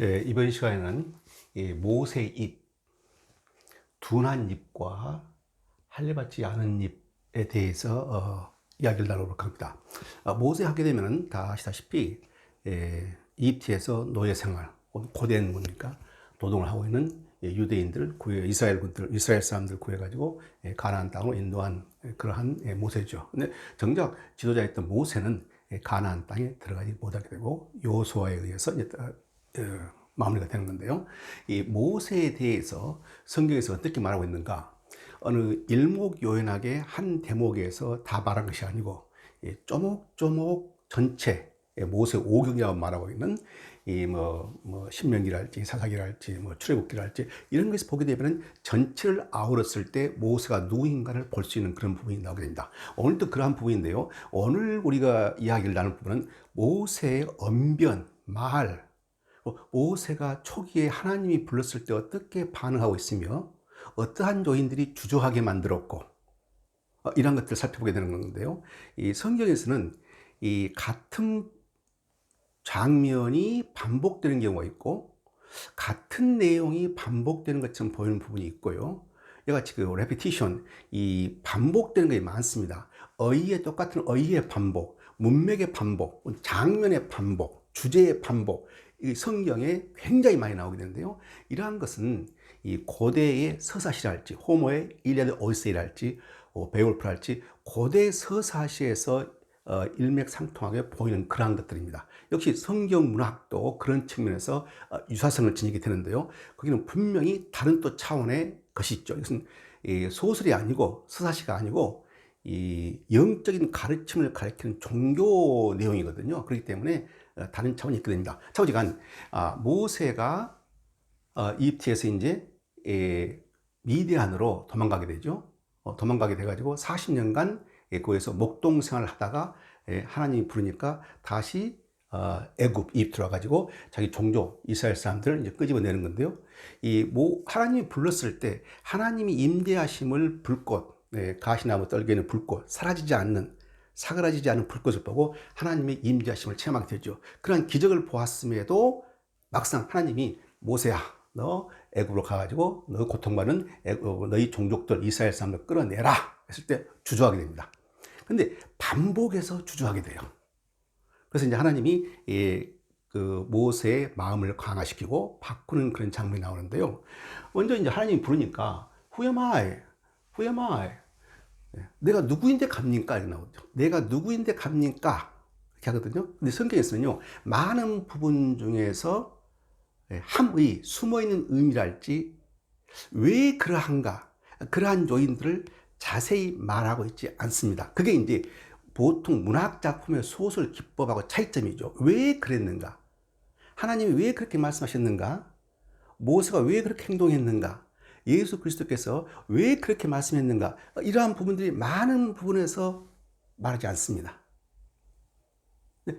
이번 시간에는 이 모세의 잎, 둔한 잎과 할례받지 않은 잎에 대해서 이야기를 나누도록 합니다. 모세 하게 되면 다 아시다시피 이집트에서 노예 생활, 고된 뭡니까? 노동을 하고 있는 유대인들, 이스라엘 사람들 구해가지고 가나안 땅으로 인도한 그러한 모세죠. 근데 정작 지도자였던 모세는 가나안 땅에 들어가지 못하게 되고 여호수아에 의해서 이제 마무리가 되는 건데요. 이 모세에 대해서 성경에서 어떻게 말하고 있는가? 어느 일목요연하게 한 대목에서 다 말한 것이 아니고 쪼목쪼목 전체 모세 오경이라고 말하고 있는 신명기랄지 사사기랄지 출애굽기랄지 이런 것을 보게 되면 전체를 아우렀을 때 모세가 누구인가를 볼 수 있는 그런 부분이 나오게 됩니다. 오늘도 그러한 부분인데요. 오늘 우리가 이야기를 나눌 부분은 모세의 언변, 말, 모세가 초기에 하나님이 불렀을 때 어떻게 반응하고 있으며 어떠한 요인들이 주저하게 만들었고 이런 것들을 살펴보게 되는 건데요. 이 성경에서는 이 같은 장면이 반복되는 경우가 있고 같은 내용이 반복되는 것처럼 보이는 부분이 있고요. 이같이 그 레피티션, 이 반복되는 것이 많습니다. 똑같은 어휘의 반복, 문맥의 반복, 장면의 반복, 주제의 반복, 이 성경에 굉장히 많이 나오게 되는데요. 이러한 것은 이 고대의 서사시랄지, 호모의 일리아드 오디세이랄지, 베올프랄지 고대 서사시에서 일맥상통하게 보이는 그러한 것들입니다. 역시 성경 문학도 그런 측면에서 유사성을 지니게 되는데요. 거기는 분명히 다른 또 차원의 것이 있죠. 이것은 소설이 아니고 서사시가 아니고 이 영적인 가르침을 가리키는 종교 내용이거든요. 그렇기 때문에 다른 차원이 있게 됩니다. 차오지간 모세가 이집트에서 이제 미디안으로 도망가게 되죠. 도망가게 돼가지고 40년간 거기서 목동 생활을 하다가 하나님이 부르니까 다시 이집트로 와가지고 자기 종족 이스라엘 사람들을 이제 끄집어내는 건데요. 하나님이 불렀을 때 하나님이 임재하심을 불꽃, 가시나무 떨기에는 불꽃, 사라지지 않는 사그라지지 않은 불꽃을 보고 하나님의 임재하심을 체험하게 되죠. 그러한 기적을 보았음에도 막상 하나님이 모세야, 너 애굽으로 가가지고 너 고통받는 너희 종족들 이스라엘 사람들 끌어내라 했을 때 주저하게 됩니다. 근데 반복해서 주저하게 돼요. 그래서 이제 하나님이 그 모세의 마음을 강화시키고 바꾸는 그런 장면이 나오는데요. 먼저 이제 하나님이 부르니까 Who am I? Who am I? 내가 누구인데 갑니까? 이렇게 나오죠. 내가 누구인데 갑니까? 이렇게 하거든요. 근데 성경에서는요, 많은 부분 중에서 함의 숨어있는 의미랄지 왜 그러한가, 그러한 요인들을 자세히 말하고 있지 않습니다. 그게 이제 보통 문학 작품의 소설 기법하고 차이점이죠. 왜 그랬는가? 하나님이 왜 그렇게 말씀하셨는가? 모세가 왜 그렇게 행동했는가? 예수 그리스도께서 왜 그렇게 말씀했는가? 이러한 부분들이 많은 부분에서 말하지 않습니다.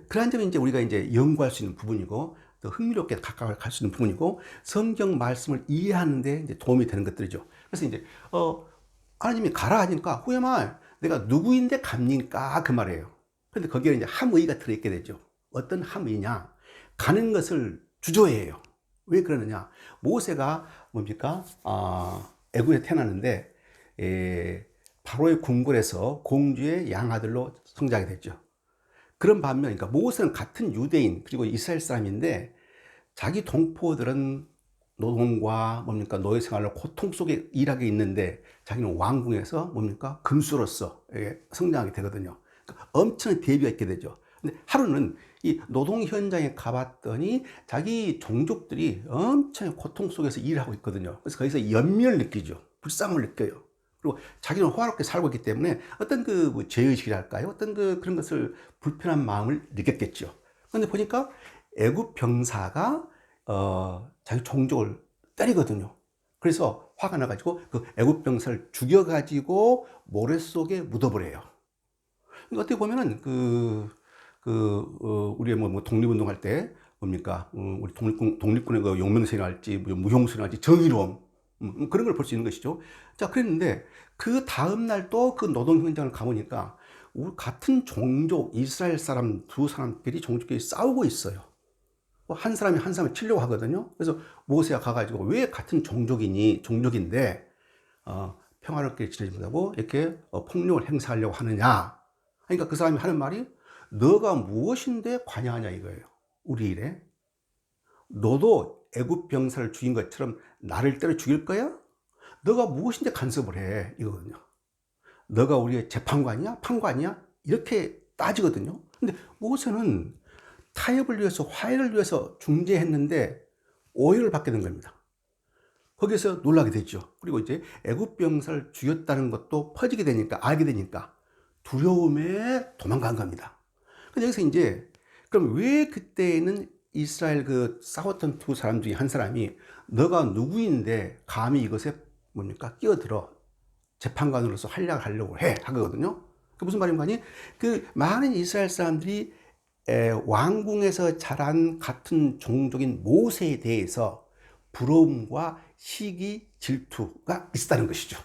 그러한 점이 이제 우리가 이제 연구할 수 있는 부분이고 더 흥미롭게 가까이 갈 수 있는 부분이고 성경 말씀을 이해하는 데 이제 도움이 되는 것들이죠. 그래서 이제 하나님이 가라 하니까 후에만 내가 누구인데 갑니까? 그 말이에요. 그런데 거기에 이제 함의가 들어있게 되죠. 어떤 함의냐? 가는 것을 주저해요. 왜 그러느냐? 모세가 뭡니까? 애굽에 태어났는데 바로의 궁궐에서 공주의 양아들로 성장하게 됐죠. 그런 반면, 그러니까 모세는 같은 유대인 그리고 이스라엘 사람인데 자기 동포들은 노동과 뭡니까 노예 생활로 고통 속에 일하게 있는데 자기는 왕궁에서 뭡니까 금수로서 성장하게 되거든요. 그러니까 엄청난 대비가 있게 되죠. 근데 하루는 이 노동 현장에 가봤더니 자기 종족들이 엄청 고통 속에서 일하고 있거든요. 그래서 거기서 연민을 느끼죠. 불쌍함을 느껴요. 그리고 자기는 호화롭게 살고 있기 때문에 어떤 그 죄의식이랄까요? 어떤 그런 것을 불편한 마음을 느꼈겠죠. 그런데 보니까 애굽 병사가 자기 종족을 때리거든요. 그래서 화가 나가지고 그 애굽 병사를 죽여가지고 모래 속에 묻어버려요. 그러니까 어떻게 보면은 우리 독립운동할 때 뭡니까 우리 독립군의 그 용맹성이랄지 무용성이랄지 정의로움 그런 걸 볼 수 있는 것이죠. 자, 그랬는데 그 다음날 또 그 노동 현장을 가보니까 같은 종족 이스라엘 사람 두 사람끼리 종족끼리 싸우고 있어요. 한 사람이 한 사람을 치려고 하거든요. 그래서 모세가 가가지고 왜 같은 종족인데 평화롭게 지내지 못하고 이렇게 폭력을 행사하려고 하느냐. 그러니까 그 사람이 하는 말이 너가 무엇인데 관여하냐 이거예요. 우리 일에. 너도 애굽 병사를 죽인 것처럼 나를 때려 죽일 거야? 너가 무엇인데 간섭을 해 이거거든요. 너가 우리의 재판관이야? 판관이야? 이렇게 따지거든요. 근데 모세는 타협을 위해서 화해를 위해서 중재했는데 오해를 받게 된 겁니다. 거기서 놀라게 되죠. 그리고 이제 애굽 병사를 죽였다는 것도 퍼지게 되니까 알게 되니까 두려움에 도망간 겁니다. 근데 여기서 이제 그럼 왜 그때는 이스라엘 그 싸웠던 두 사람 중에 한 사람이 너가 누구인데 감히 이것에 뭡니까 끼어들어 재판관으로서 활약하려고 해 하거든요. 그 무슨 말인가 하니 그 많은 이스라엘 사람들이 왕궁에서 자란 같은 종족인 모세에 대해서 부러움과 시기, 질투가 있었다는 것이죠.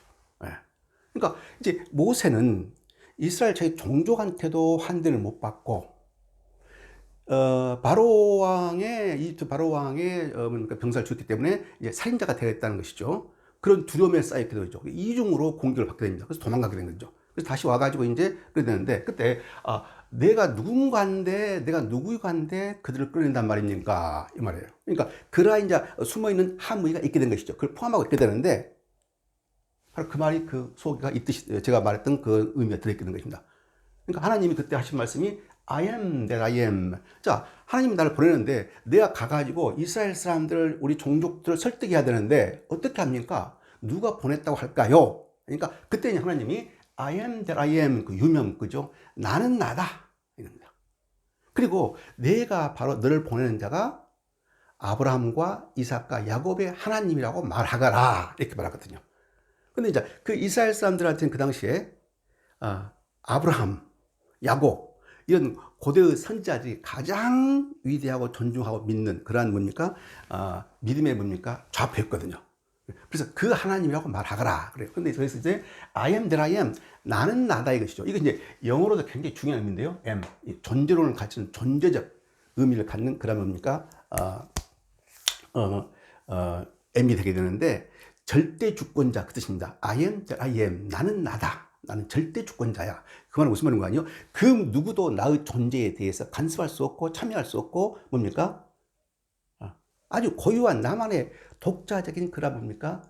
그러니까 이제 모세는 이스라엘 자기 종족한테도 한 대를 못 받고 바로 왕의 병사를 죽였기 때문에 이제 살인자가 되었다는 것이죠. 그런 두려움에 쌓였게 되죠. 이중으로 공격을 받게 됩니다. 그래서 도망가게 된 거죠. 그래서 다시 와가지고 이제 그래 되는데 그때 내가 누군가인데 내가 누구인데 그들을 끌어낸단 말입니까? 이 말이에요. 그러니까 그라 이제 숨어 있는 함의가 있게 된 것이죠. 그걸 포함하고 있게 되는데 바로 그 말이 그 속에가 있듯이 제가 말했던 그 의미가 들어있게 된 것입니다. 그러니까 하나님이 그때 하신 말씀이 I am that I am. 자, 하나님이 나를 보내는데 내가 가가지고 이스라엘 사람들, 우리 종족들을 설득해야 되는데 어떻게 합니까? 누가 보냈다고 할까요? 그러니까 그때 하나님이 I am that I am 그 유명 그죠? 나는 나다 이겁니다. 그리고 내가 바로 너를 보내는 자가 아브라함과 이삭과 야곱의 하나님이라고 말하거라 이렇게 말하거든요. 근데 이제 그 이스라엘 사람들한테는 그 당시에 아브라함, 야곱 이런 고대의 선지자들이 가장 위대하고 존중하고 믿는 그러한 뭡니까? 믿음의 뭡니까? 좌표였거든요. 그래서 그 하나님이라고 말하거라. 그래요. 근데 저기서 이제 I am that I am. 나는 나다 이것이죠. 이거 이제 영어로도 굉장히 중요한 의미인데요. am. 존재론을 갖추는 존재적 의미를 갖는 그런 뭡니까? am이 되게 되는데 절대 주권자 그 뜻입니다. I am that I am. 나는 나다. 나는 절대 주권자야. 그 말은 무슨 말인 거 아니에요? 그 누구도 나의 존재에 대해서 간섭할 수 없고 참여할 수 없고 뭡니까? 아주 고유한 나만의 독자적인 그런 뭡니까?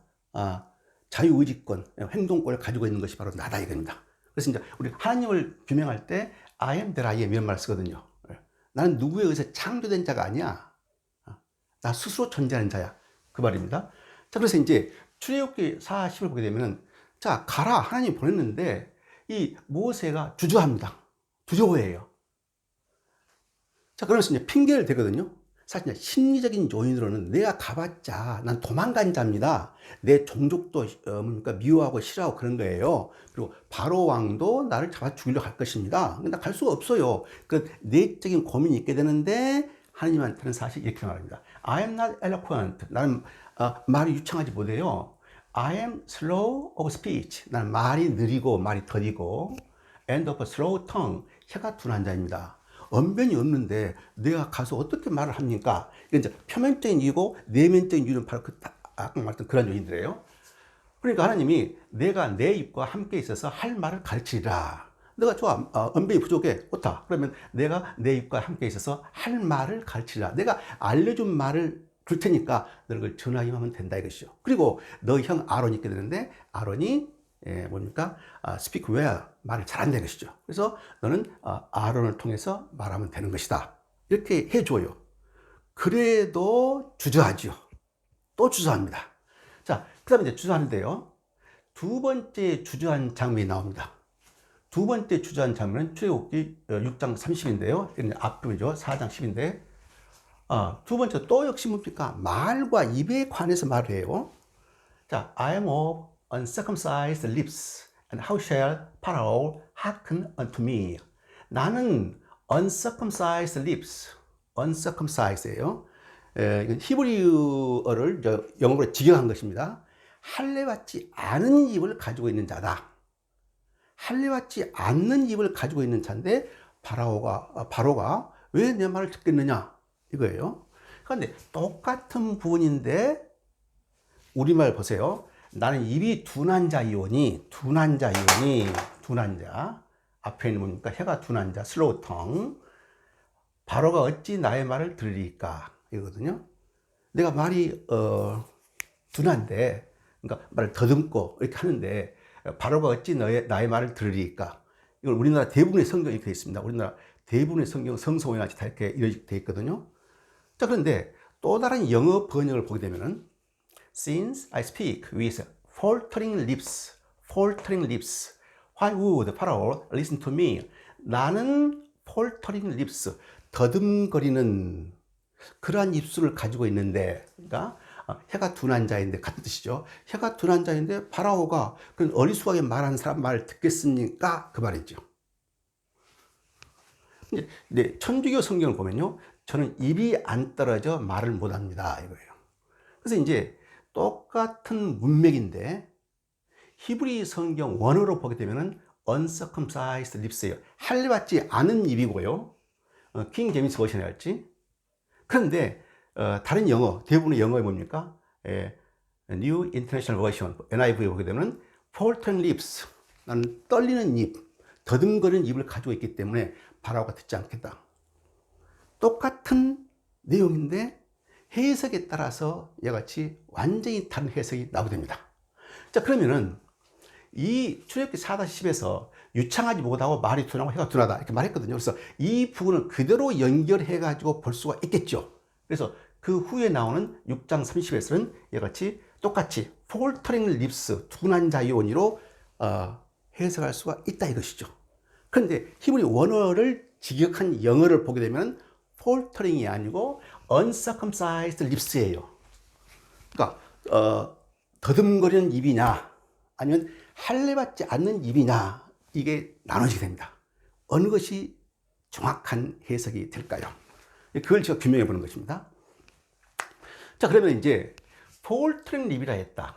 자유의지권, 행동권을 가지고 있는 것이 바로 나다 이겁니다. 그래서 이제 우리 하나님을 규명할 때 I am that I am 이런 말을 쓰거든요. 나는 누구에 의해서 창조된 자가 아니야. 나 스스로 존재하는 자야. 그 말입니다. 자, 그래서 이제 출애굽기 40을 보게 되면은 자, 가라. 하나님이 보냈는데 이 모세가 주저합니다. 두려워해요. 자, 그러면서 이제 핑계를 대거든요. 사실 심리적인 요인으로는 내가 가봤자 난 도망간 자입니다. 내 종족도 뭡니까 미워하고 싫어하고 그런 거예요. 그리고 바로 왕도 나를 잡아 죽이려고 할 것입니다. 근데 나 갈 수가 없어요. 그 내적인 고민이 있게 되는데 하나님한테는 사실 이렇게 말합니다. I am not eloquent. 나는 말이 유창하지 못해요. I am slow of speech. 나는 말이 느리고 말이 더디고 and of a slow tongue. 혀가 둔한 자입니다. 언변이 없는데 내가 가서 어떻게 말을 합니까? 이게 이제 표면적인 이유고 내면적인 이유는 바로 아까 말했던 그런 요인들이에요. 그러니까 하나님이 내가 내 입과 함께 있어서 할 말을 가르치리라. 내가 좋아, 언변이 부족해, 좋다. 그러면 내가 내 입과 함께 있어서 할 말을 가르치리라. 내가 알려준 말을 줄 테니까 너는 그걸 전하기만 하면 된다 이것이죠. 그리고 너 형 아론이 있게 되는데 아론이 뭡니까? speak well. 말을 잘한다는 것이죠. 그래서 너는 아론을 통해서 말하면 되는 것이다. 이렇게 해줘요. 그래도 주저하죠. 또 주저합니다. 자, 그 다음에 이제 주저하는데요. 두 번째 주저한 장면이 나옵니다. 두 번째 주저한 장면은 출애굽기 6장 30인데요. 앞부분이죠. 4장 10인데. 두 번째 또 역시 뭡니까? 말과 입에 관해서 말을 해요. 자, I am of uncircumcised lips, and how shall Pharaoh hearken unto me? 나는 uncircumcised lips, uncircumcised예요. 이건 히브리어를 영어로 직역한 것입니다. 할례받지 않은 입을 가지고 있는 자다. 할례받지 않는 입을 가지고 있는 자인데 바로가 왜 내 말을 듣겠느냐 이거예요. 그런데 똑같은 부분인데 우리말 보세요. 나는 입이 둔한 자이오니 앞에 있는 뭡니까? 혀가 둔한 자, 슬로우 텅. 바로가 어찌 나의 말을 들으리까? 이거거든요. 내가 말이 둔한데, 그러니까 말을 더듬고 이렇게 하는데 바로가 어찌 나의 말을 들으리까? 이걸 우리나라 대부분의 성경이 이렇게 있습니다. 우리나라 대부분의 성경 성서원이나 다 이렇게 되어 있거든요. 자, 그런데 또 다른 영어 번역을 보게 되면은 Since I speak with faltering lips, why would Pharaoh listen to me? 나는 faltering lips, 더듬거리는 그러한 입술을 가지고 있는데, 그러니까 혀가 둔한 자인데, 같은 뜻이죠. 혀가 둔한 자인데 파라오가 그런 어리숙하게 말하는 사람 말을 듣겠습니까? 그 말이죠. 네, 천주교 성경을 보면요, 저는 입이 안 떨어져 말을 못합니다, 이거예요. 그래서 이제 똑같은 문맥인데 히브리 성경 원어로 보게 되면은 uncircumcised lips예요. 할례받지 않은 입이고요. 킹 제임스 버전에 할지. 그런데 다른 영어, 대부분의 영어에 뭡니까? New International Version, NIV에 보게 되면 faltering lips, 나는 떨리는 입, 더듬거리는 입을 가지고 있기 때문에 바라오가 듣지 않겠다. 똑같은 내용인데 해석에 따라서 이같이 완전히 다른 해석이 나오게 됩니다. 자, 그러면은 이 출애굽기 4-10에서 유창하지 못하고 말이 둔하고 혀가 둔하다 이렇게 말했거든요. 그래서 이 부분을 그대로 연결해 가지고 볼 수가 있겠죠. 그래서 그 후에 나오는 6장 30에서는 이같이 똑같이 faltering lips, 둔한 자이오니로 해석할 수가 있다 이것이죠. 그런데 히브리 원어를 직역한 영어를 보게 되면 faltering이 아니고 uncircumcised lips예요. 그러니까 더듬거리는 입이냐 아니면 할례받지 않는 입이냐, 이게 나눠지게 됩니다. 어느 것이 정확한 해석이 될까요? 그걸 제가 규명해 보는 것입니다. 자, 그러면 이제 faltering lip이라 했다.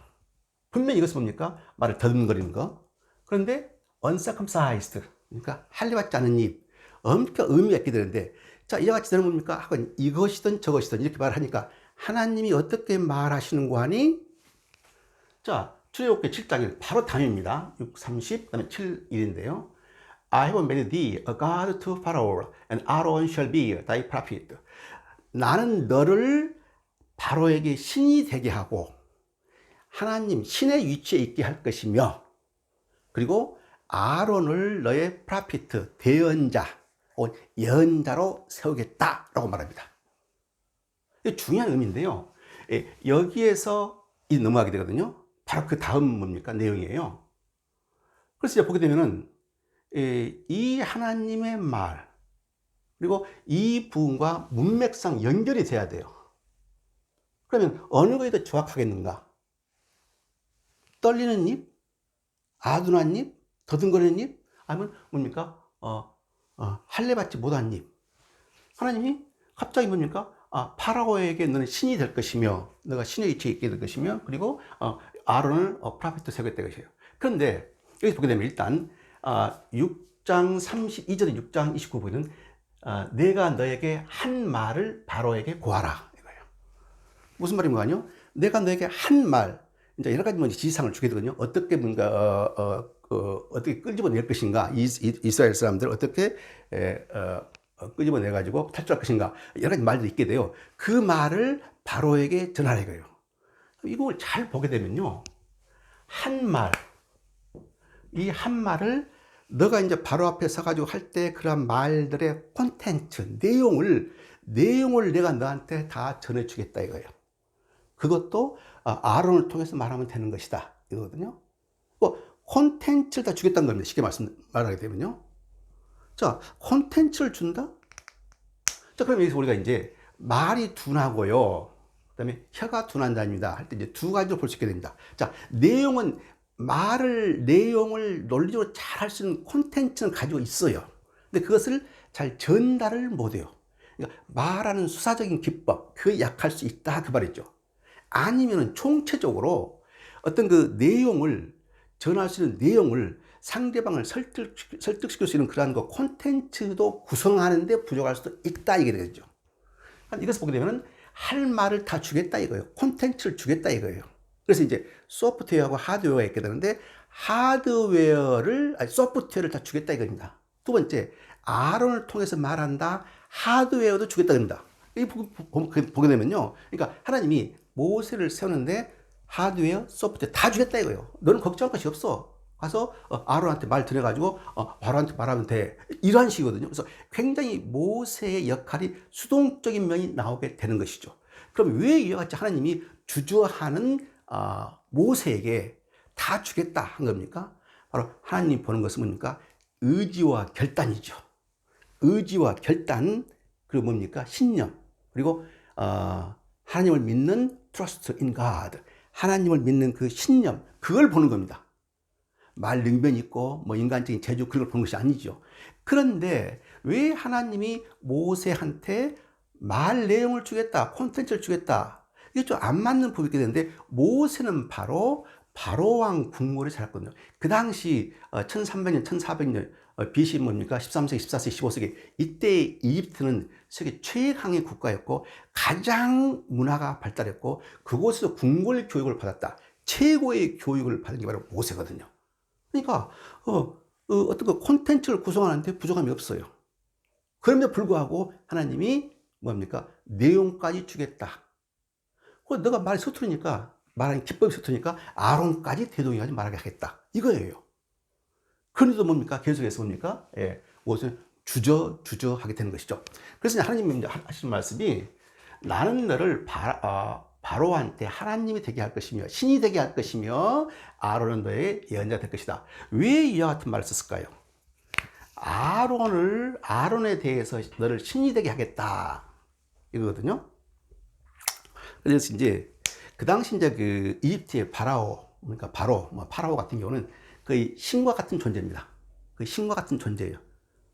분명히 이것은 뭡니까? 말을 더듬거리는 거. 그런데 uncircumcised, 그러니까 할례받지 않은 입, 엄청 의미가 있게 되는데, 자, 이와 같이 되는 뭡니까? 하건 이것이든 저것이든 이렇게 말을 하니까 하나님이 어떻게 말하시는 거 하니? 자, 출애굽기 7장이 바로 다음입니다. 6, 30, 그 다음에 7, 1인데요. I have made thee a god to Pharaoh, and Aaron shall be thy prophet. 나는 너를 바로에게 신이 되게 하고 하나님 신의 위치에 있게 할 것이며, 그리고 아론을 너의 프라피트, 대언자, 예언자로 세우겠다라고 말합니다. 이게 중요한 의미인데요. 여기에서 넘어가게 되거든요. 바로 그 다음 뭡니까? 내용이에요. 그래서 이제 보게 되면은 이 하나님의 말, 그리고 이 부분과 문맥상 연결이 돼야 돼요. 그러면 어느 것이 더 정확하겠는가? 떨리는 입? 아둔한 입? 더듬거리는 입? 아니면 뭡니까? 할례받지 못한 입. 하나님이 갑자기 뭡니까? 파라오에게 너는 신이 될 것이며, 너가 신의 위치에 있게 될 것이며, 그리고 아론을 프라피트 세우겠다 것이에요. 그런데 여기서 보게 되면 일단 6장 32절에 6장 29절은 내가 너에게 한 말을 바로에게 고하라 이거예요. 무슨 말인가 하뇨? 내가 너에게 한 말, 이제 여러 가지 지시사항을 주게 되거든요. 어떻게 뭔가 어떻게 끄집어낼 것인가, 이스라엘 사람들 어떻게 끄집어내 가지고 탈출할 것인가, 여러 가지 말들이 있게 돼요. 그 말을 바로에게 전하라 이거예요. 이걸 잘 보게 되면요, 한 말, 이 한 말을 너가 이제 바로 앞에 서가지고 할 때 그런 말들의 콘텐츠, 내용을 내가 너한테 다 전해주겠다 이거예요. 그것도 아론을 통해서 말하면 되는 것이다 이거거든요. 콘텐츠를 다 주겠다는 겁니다. 쉽게 말하게 되면요. 자, 콘텐츠를 준다? 자, 그럼 여기서 우리가 이제 말이 둔하고요, 그 다음에 혀가 둔한 자입니다 할 때 이제 두 가지로 볼 수 있게 됩니다. 자, 내용을 논리적으로 잘 할 수 있는 콘텐츠는 가지고 있어요. 근데 그것을 잘 전달을 못해요. 그러니까 말하는 수사적인 기법, 그게 약할 수 있다 그 말이죠. 아니면은 총체적으로 어떤 그 내용을 전할 수 있는 내용을 상대방을 설득시킬 수 있는 그러한 콘텐츠도 구성하는데 부족할 수도 있다 이게 되겠죠. 이것을 보게 되면 할 말을 다 주겠다 이거예요. 콘텐츠를 주겠다 이거예요. 그래서 이제 소프트웨어하고 하드웨어가 있게 되는데 소프트웨어를 다 주겠다 이겁니다. 두 번째, 아론을 통해서 말한다. 하드웨어도 주겠다 그럽니다. 이 보게 되면요. 그러니까 하나님이 모세를 세우는데 하드웨어, 소프트웨어 다 주겠다 이거예요. 너는 걱정할 것이 없어. 가서 아론한테 말 들어가지고 바로한테 말하면 돼. 이러한 식이거든요. 그래서 굉장히 모세의 역할이 수동적인 면이 나오게 되는 것이죠. 그럼 왜 이와 같이 하나님이 주저하는 모세에게 다 주겠다 한 겁니까? 바로 하나님이 보는 것은 뭡니까? 의지와 결단이죠. 의지와 결단, 그리고 뭡니까? 신념, 그리고 하나님을 믿는 trust in God, 하나님을 믿는 그 신념, 그걸 보는 겁니다. 말 능변이 있고 뭐 인간적인 재주 그런 걸 보는 것이 아니죠. 그런데 왜 하나님이 모세한테 말 내용을 주겠다, 콘텐츠를 주겠다, 이게 좀 안 맞는 부분이 있게 되는데, 모세는 바로 바로왕 국무를 살았거든요. 그 당시 1300년, 1400년 BC 뭡니까? 13세기, 14세기, 15세기 이때 이집트는 세계 최강의 국가였고 가장 문화가 발달했고 그곳에서 궁궐 교육을 받았다. 최고의 교육을 받은 게 바로 모세거든요. 그러니까 어떤 그 콘텐츠를 구성하는데 부족함이 없어요. 그럼에도 불구하고 하나님이 뭡니까? 내용까지 주겠다. 너가 말이 서투르니까, 말하는 기법이 서투르니까 아론까지 대동해가지고 말하게 하겠다. 이거예요. 그런데도 뭡니까? 계속해서 뭡니까? 예, 무엇을 주저하게 되는 것이죠. 그래서 하나님이 하시는 말씀이, 나는 너를 바로한테 하나님이 되게 할 것이며 신이 되게 할 것이며 아론은 너의 예언자가 될 것이다. 왜 이와 같은 말을 썼을까요? 아론에 대해서 너를 신이 되게 하겠다 이거거든요. 그래서 이제 그 당시 이제 그 이집트의 그러니까 파라오 같은 경우는 거의 신과 같은 존재입니다. 그 신과 같은 존재예요.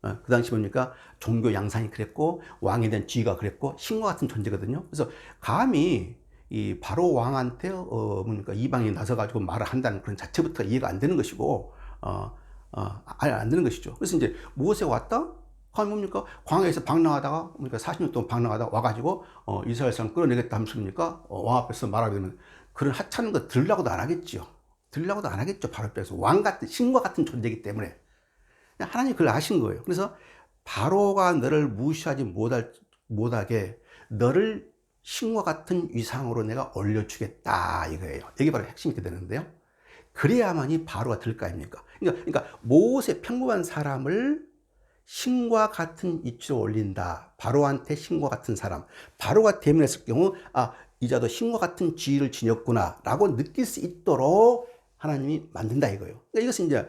그 당시 뭡니까? 종교 양상이 그랬고 왕에 대한 지위가 그랬고 신과 같은 존재거든요. 그래서 감히 이 바로 왕한테 뭡니까? 이방인이 나서 가지고 말을 한다는 그런 자체부터 이해가 안 되는 것이고 아예 안 되는 것이죠. 그래서 이제 모세가 왔다. 감히 뭡니까? 광야에서 방랑하다가 뭡니까? 40년 동안 방랑하다가 와가지고 이스라엘 사람 끌어내겠다 하면서 뭡니까? 왕 앞에서 말하게 되면 그런 하찮은 거 들으려고도 안 하겠죠. 들으려고도 안 하겠죠. 바로 앞에서 왕 같은 신과 같은 존재이기 때문에 하나님이 그걸 아신 거예요. 그래서 바로가 너를 무시하지 못하게 너를 신과 같은 위상으로 내가 올려주겠다 이거예요. 이게 바로 핵심이 되는데요. 그래야만이 바로가 될 거 아닙니까? 그러니까 모세 평범한 사람을 신과 같은 위치로 올린다. 바로한테 신과 같은 사람. 바로가 대면했을 경우 이 자도 신과 같은 지위를 지녔구나 라고 느낄 수 있도록 하나님이 만든다 이거예요. 그러니까 이것은 이제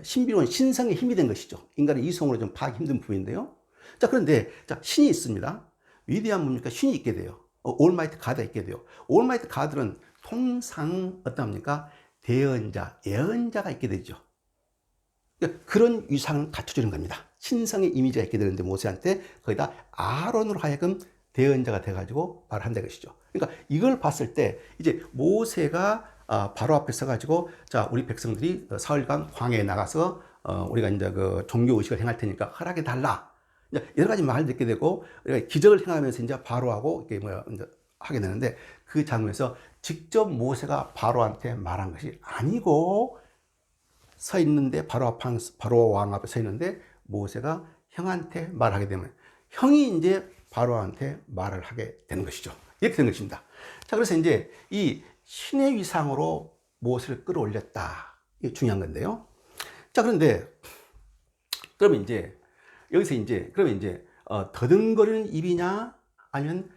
신비로운 신성의 힘이 된 것이죠. 인간의 이성으로 좀 파악이 힘든 부분인데요. 자, 그런데 신이 있습니다. 위대한 뭡니까? 신이 있게 돼요. 올마이트 가드가 있게 돼요. 올마이트 가드는 통상 어떻습니까? 대언자, 예언자가 있게 되죠. 그러니까 그런 위상을 갖춰주는 겁니다. 신성의 이미지가 있게 되는데 모세한테 거기다 아론으로 하여금 대언자가 돼가지고 말을 한다는 것이죠. 그러니까 이걸 봤을 때 이제 모세가 바로 앞에 서가지고 자, 우리 백성들이 사흘간 광야에 나가서 우리가 이제 그 종교 의식을 행할 테니까 허락해 달라. 여러 가지 말을 듣게 되고 기적을 행하면서 이제 바로하고 이게 이제 하게 되는데 그 장면에서 직접 모세가 바로한테 말한 것이 아니고 서 있는데 바로 왕 앞에 서 있는데 모세가 형한테 말하게 되면 형이 이제 바로한테 말을 하게 되는 것이죠. 이렇게 되는 것입니다. 자, 그래서 이제 이 신의 위상으로 모세를 끌어올렸다. 이게 중요한 건데요. 자, 그런데 그러면 이제 여기서 그러면 이제 더듬거리는 입이냐 아니면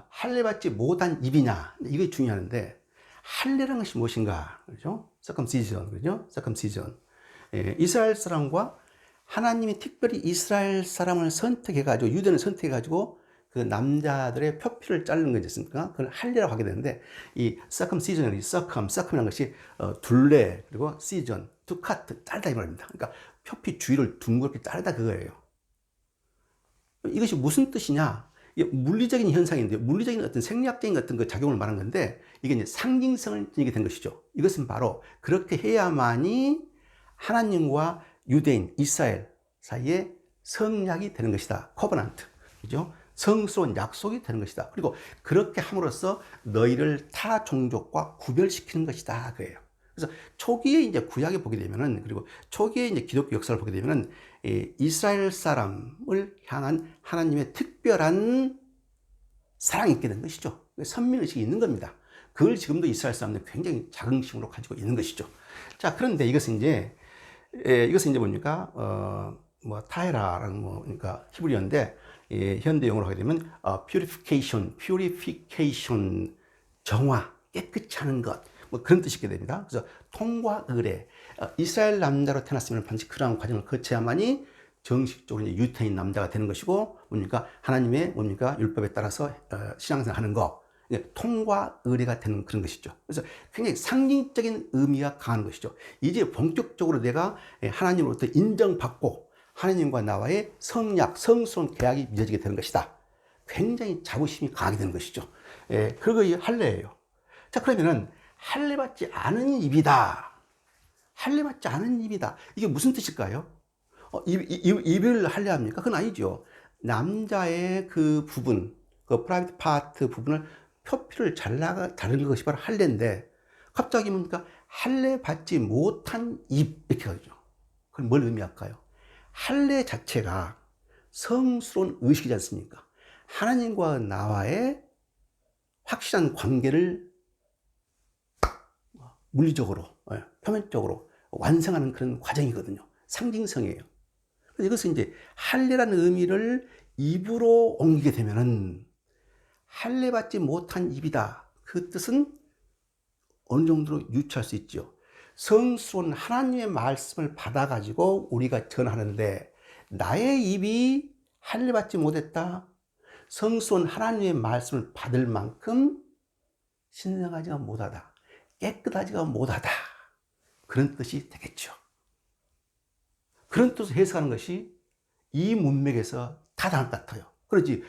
할례받지 못한 입이냐 이게 중요한데 할례라는 것이 무엇인가 그렇죠? circumcision 그렇죠? circumcision 이스라엘 사람과 하나님이 특별히 이스라엘 사람을 선택해가지고 유대인을 선택해가지고 그 남자들의 표피를 자르는 거지 않습니까? 그걸 할례라고 하게 되는데 이 circumcision이 circum이라는 것이 둘레 그리고 season, to cut 자르다 이 말입니다. 그러니까 표피 주위를 둥그렇게 자르다 그거예요. 이것이 무슨 뜻이냐? 이게 물리적인 현상인데 물리적인 어떤 생리학적인 어떤 그 작용을 말한 건데 이게 이제 상징성을 지니게 된 것이죠. 이것은 바로 그렇게 해야만이 하나님과 유대인 이스라엘 사이에 성약이 되는 것이다. 코버넌트 그죠? 성스러운 약속이 되는 것이다. 그리고 그렇게 함으로써 너희를 타 종족과 구별시키는 것이다. 그래요. 그래서 초기에 이제 구약에 보게 되면은, 그리고 초기에 이제 기독교 역사를 보게 되면은, 이스라엘 사람을 향한 하나님의 특별한 사랑이 있게 된 것이죠. 선민의식이 있는 겁니다. 그걸 지금도 이스라엘 사람들은 굉장히 자긍심으로 가지고 있는 것이죠. 자, 그런데 이것은 이제 뭡니까? 타헤라라는 그러니까 히브리어인데, 현대 용어로 하게 되면, purification, 정화, 깨끗이 하는 것. 뭐 그런 뜻이 있게 됩니다. 그래서 통과 의례, 이스라엘 남자로 태어났으면 반드시 그러한 과정을 거쳐야만이 정식적으로 이제 유태인 남자가 되는 것이고, 뭡니까? 하나님의 율법에 따라서 신앙생활 하는 거. 통과 의례가 되는 그런 것이죠. 그래서 굉장히 상징적인 의미가 강한 것이죠. 이제 본격적으로 내가 하나님으로부터 인정받고 하나님과 나와의 성약, 성스러운 계약이 맺어지게 되는 것이다. 굉장히 자부심이 강하게 되는 것이죠. 그거 할례예요. 자, 그러면은 할례받지 않은 입이다. 할례받지 않은 입이다. 이게 무슨 뜻일까요? 입을 할례합니까? 그건 아니죠. 남자의 그 부분, 그 프라이빗 파트 부분을 표피를 자르는 것이 바로 할례인데, 갑자기 뭡니까? 할례받지 못한 입, 이렇게 하죠. 그건 뭘 의미할까요? 할례 자체가 성스러운 의식이지 않습니까? 하나님과 나와의 확실한 관계를 물리적으로, 표면적으로 완성하는 그런 과정이거든요. 상징성이에요. 이것은 이제 할례라는 의미를 입으로 옮기게 되면은 할례받지 못한 입이다. 그 뜻은 어느 정도로 유추할 수 있죠. 성스러운 하나님의 말씀을 받아가지고 우리가 전하는데 나의 입이 할례받지 못했다. 성스러운 하나님의 말씀을 받을 만큼 신령하지가 못하다. 깨끗하지가 못하다. 그런 뜻이 되겠죠. 그런 뜻을 해석하는 것이 이 문맥에서 타당할 것 같아요. 그렇지,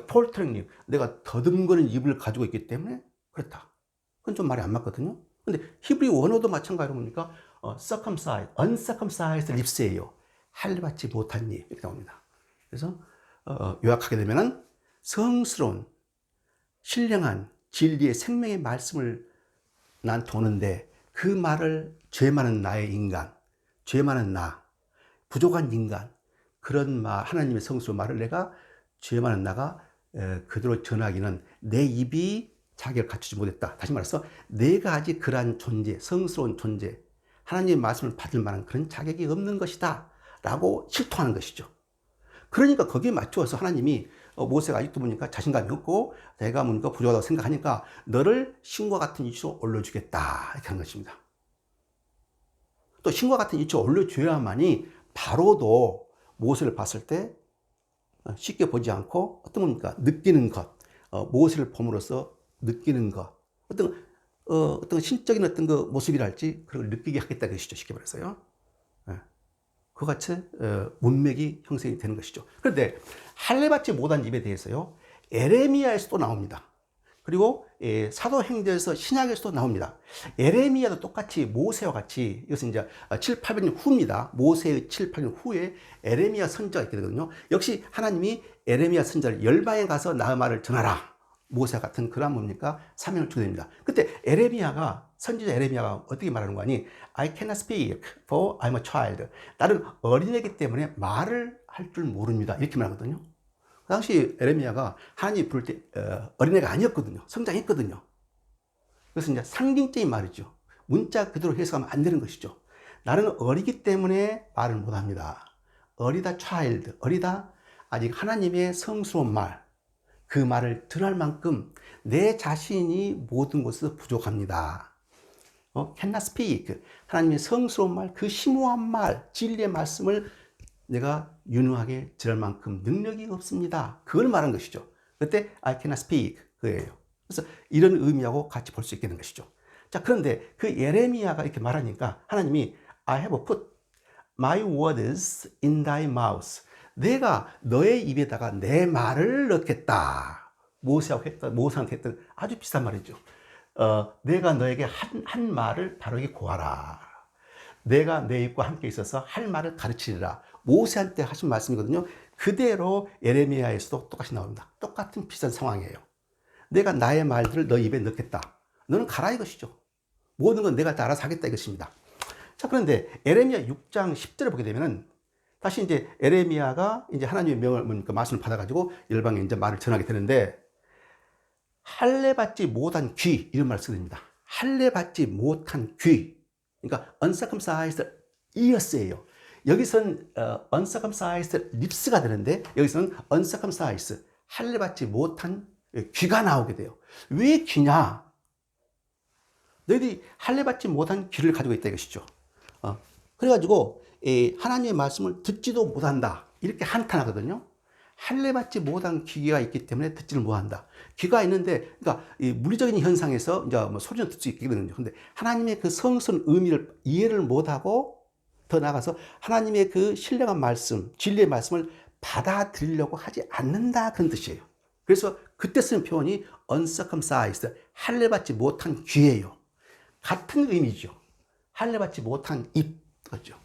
폴트링님, 내가 더듬거리는 입을 가지고 있기 때문에 그렇다. 그건 좀 말이 안 맞거든요. 근데 히브리 원어도 마찬가지로 보니까 circumcised, uncircumcised lips예요. 할례받지 못한 입 이렇게 나옵니다. 그래서 요약하게 되면은 성스러운 신령한 진리의 생명의 말씀을 난 도는데 그 말을 죄 많은 나의 인간, 죄 많은 나, 부족한 인간, 그런 말, 하나님의 성스러운 말을 내가 죄 많은 나가 그대로 전하기는 내 입이 자격을 갖추지 못했다. 다시 말해서 내가 아직 그러한 존재, 성스러운 존재, 하나님의 말씀을 받을 만한 그런 자격이 없는 것이다 라고 실토하는 것이죠. 그러니까 거기에 맞추어서 하나님이 모세가 아직도 보니까 자신감이 없고 내가 뭔가 부족하다고 생각하니까 너를 신과 같은 위치로 올려주겠다 이렇게 하는 것입니다. 또 신과 같은 위치로 올려줘야만이 바로도 모세를 봤을 때 쉽게 보지 않고 어떤 겁니까? 느끼는 것, 모세를 봄으로써 느끼는 것, 어떤 신적인 어떤 그 모습이랄지 그걸 느끼게 하겠다 것이죠. 쉽게 말해서요. 그같이 문맥이 형성이 되는 것이죠. 그런데 할례받지 못한 입에 대해서요, 에레미야에서도 나옵니다. 그리고 사도행전에서 신약에서도 나옵니다. 에레미야도 똑같이 모세와 같이, 이것은 이제 7, 800년 후입니다. 모세의 7, 800년 후에 에레미야 선지자가 있게 되거든요. 역시 하나님이 에레미야 선지자를 열방에 가서 나의 말을 전하라. 모세와 같은 그런 뭡니까? 사명을 주게 됩니다. 그때 선지자 에레미야가 어떻게 말하는 거 아니? I cannot speak for I'm a child. 나는 어린애이기 때문에 말을 할 줄 모릅니다. 이렇게 말하거든요. 그 당시 에레미야가 하나님이 부를 때 어린애가 아니었거든요. 성장했거든요. 그래서 이제 상징적인 말이죠. 문자 그대로 해석하면 안 되는 것이죠. 나는 어리기 때문에 말을 못합니다. 어리다 child, 어리다 아직 하나님의 성스러운 말, 그 말을 전할 만큼 내 자신이 모든 것에서 부족합니다. cannot speak. 하나님의 성스러운 말, 그 심오한 말, 진리의 말씀을 내가 유능하게 전할 만큼 능력이 없습니다. 그걸 말한 것이죠. 그때 I cannot speak. 그예요. 그래서 이런 의미하고 같이 볼 수 있게 된 것이죠. 자, 그런데 그 예레미야가 이렇게 말하니까 하나님이 I have put my words in thy mouth. 내가 너의 입에다가 내 말을 넣겠다. 모세한테 했던 아주 비슷한 말이죠. 내가 너에게 한 말을 바르게 고하라. 내가 내 입과 함께 있어서 할 말을 가르치리라. 모세한테 하신 말씀이거든요. 그대로 에레미야에서도 똑같이 나옵니다. 똑같은 비슷한 상황이에요. 내가 나의 말들을 너 입에 넣겠다. 너는 가라 이것이죠. 모든 건 내가 다 알아서 하겠다 이것입니다. 자, 그런데 에레미야 6장 10절을 보게 되면은 다시 이제 에레미야가 이제 하나님의 명을, 뭡니까, 말씀을 받아가지고 열방에 이제 말을 전하게 되는데, 할례받지 못한 귀, 이런 말을 쓰게 됩니다. 할례받지 못한 귀. 그러니까 uncircumcised ears예요. 여기서는 uncircumcised lips가 되는데, 여기서는 uncircumcised, 할례받지 못한 귀가 나오게 돼요. 왜 귀냐? 너희들이 할례받지 못한 귀를 가지고 있다 이것이죠. 그래가지고 하나님의 말씀을 듣지도 못한다 이렇게 한탄하거든요. 할례받지 못한 귀가 있기 때문에 듣지를 못한다. 귀가 있는데, 그러니까 이 물리적인 현상에서 이제 뭐 소리는 듣을 수 있거든요. 근데 하나님의 그 성스러운 의미를 이해를 못하고, 더 나아가서 하나님의 그 신령한 말씀, 진리의 말씀을 받아들이려고 하지 않는다, 그런 뜻이에요. 그래서 그때 쓰는 표현이 uncircumcised, 할례받지 못한 귀예요. 같은 의미죠. 할례받지 못한 입, 그렇죠.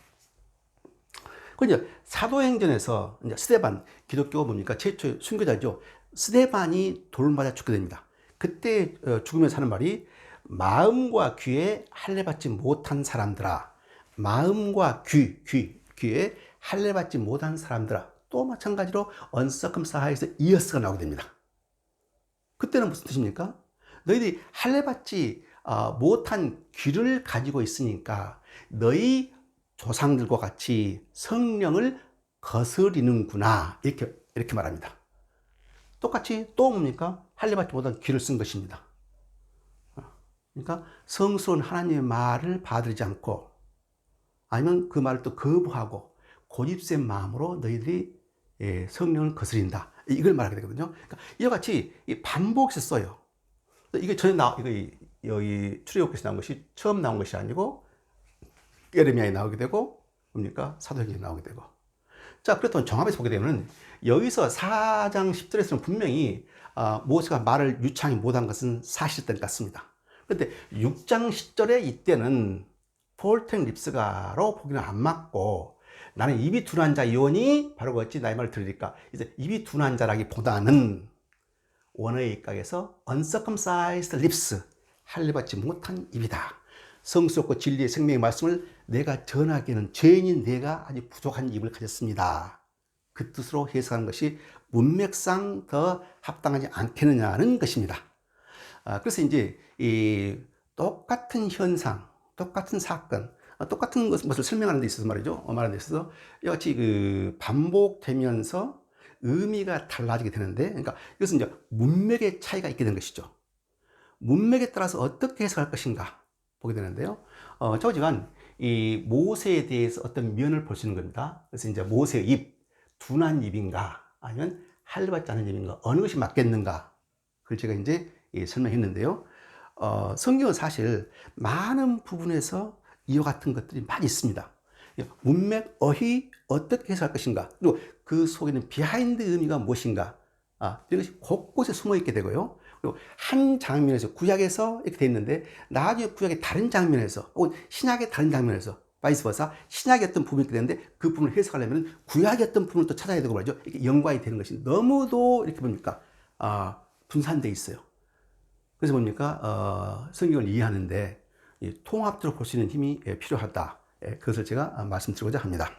그 이제 사도행전에서 이제 스데반, 기독교 뭡니까, 최초의 순교자죠. 스데반이 돌 맞아 죽게 됩니다. 그때 죽으면서 하는 말이, 마음과 귀에 할례받지 못한 사람들아, 마음과 귀에 할례받지 못한 사람들아. 또 마찬가지로 uncircumcised ears가 나오게 됩니다. 그때는 무슨 뜻입니까? 너희들이 할례받지 못한 귀를 가지고 있으니까 너희 조상들과 같이 성령을 거스리는구나, 이렇게 말합니다. 똑같이 또 뭡니까? 할례받지 못한 귀를 쓴 것입니다. 그러니까 성스러운 하나님의 말을 받아들이지 않고, 아니면 그 말을 또 거부하고 고집센 마음으로 너희들이 성령을 거스린다, 이걸 말하게 되거든요. 그러니까 이와 같이 반복해서 써요. 이게 전에 여기 출애굽기에서 나온 것이 처음 나온 것이 아니고 예레미야에 나오게 되고, 뭡니까, 사도행전에 나오게 되고. 자, 그렇다면 종합해서 보게 되면 여기서 4장 10절에서는 분명히 모세가 말을 유창히 못한 것은 사실된 것 같습니다. 그런데 6장 10절에 이때는 폴텍 립스가로 보기는 안 맞고, 나는 입이 둔한 자 요원이 바로 그렇지 나의 말을 들으니까, 이제 입이 둔한 자라기보다는 원어의 입각에서 uncircumcised lips, 할례받지 못한 입이다. 성스럽고 진리의 생명의 말씀을 내가 전하기에는 죄인인 내가 아주 부족한 입을 가졌습니다. 그 뜻으로 해석하는 것이 문맥상 더 합당하지 않겠느냐는 것입니다. 그래서 이제 이 똑같은 현상, 똑같은 사건, 똑같은 것을 설명하는 데 있어서 말이죠. 말하는 데 있어서 이같이 그 반복되면서 의미가 달라지게 되는데, 그러니까 이것은 이제 문맥의 차이가 있게 된 것이죠. 문맥에 따라서 어떻게 해석할 것인가 보게 되는데요. 저지간 이 모세에 대해서 어떤 면을 볼 수 있는 겁니다. 그래서 이제 모세의 입, 둔한 입인가, 아니면 할례받지 않은 입인가, 어느 것이 맞겠는가, 그걸 제가 이제 설명했는데요. 성경은 사실 많은 부분에서 이와 같은 것들이 많이 있습니다. 문맥, 어휘, 어떻게 해석할 것인가, 그리고 그 속에는 비하인드 의미가 무엇인가, 이런 것이 곳곳에 숨어 있게 되고요. 그리고 한 장면에서, 구약에서 이렇게 돼 있는데 나중에 구약의 다른 장면에서, 혹은 신약의 다른 장면에서, 바이스 버사, 신약의 어떤 부분이 있게 되는데 그 부분을 해석하려면 구약의 어떤 부분을 또 찾아야 되고 말이죠. 이렇게 연관이 되는 것이 너무도 이렇게 뭡니까, 분산되어 있어요. 그래서 뭡니까, 성경을 이해하는데 통합적으로 볼 수 있는 힘이 필요하다. 그것을 제가 말씀드리고자 합니다.